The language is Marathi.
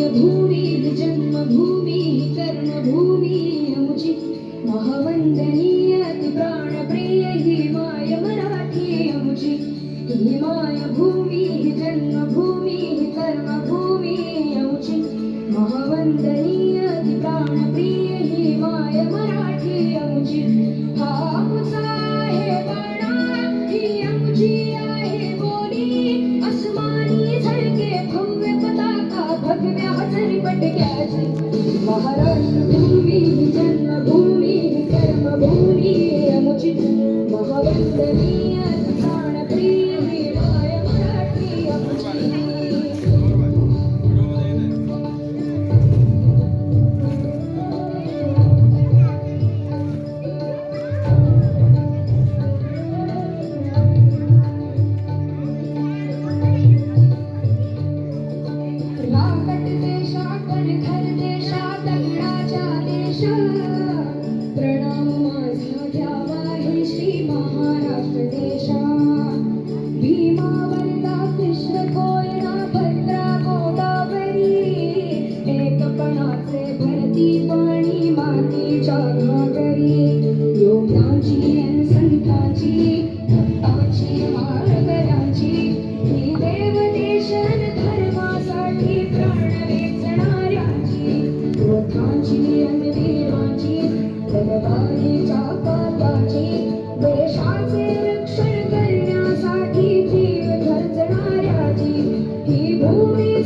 भूमी जन्मभूमी कर्मभूमी अमुची महावंदनीय ती प्राणप्रिय ही माय मराठी अमुची ही माय भूमी जन्मभूमी कर्मभूमी अमुची महावंदनीय ती प्राणप्रिय ही माय मराठी अमुची हा आमचा आहे बाणा ही अमुची आहे बोली अस्मानी झळके भव्य पताका भगव्या पटक्याची महाराष्ट्र भूमी जन्मभूमी कर्मभूमी अमुची महावंदनीय प्राणप्रिय ही माय मराठी अमुची प्रणाम माझा घ्यावा हे श्री महाराष्ट्र देशा भीमा वर्धा कृष्ण कोयना भद्रा गोदावरी एकपणाचे भरती पाणी मातीच्या घागरी योगाची अन संतांची भक्तांची माळकऱ्यांची ही देवदेशन धर्मासाठी प्राण वेचणाऱ्यांची योद्धांची अन वीरांची तलवारीच्या कापाची देशाचे रक्षण करण्यासाठी जीव खर्चणाऱ्याची ही भूमी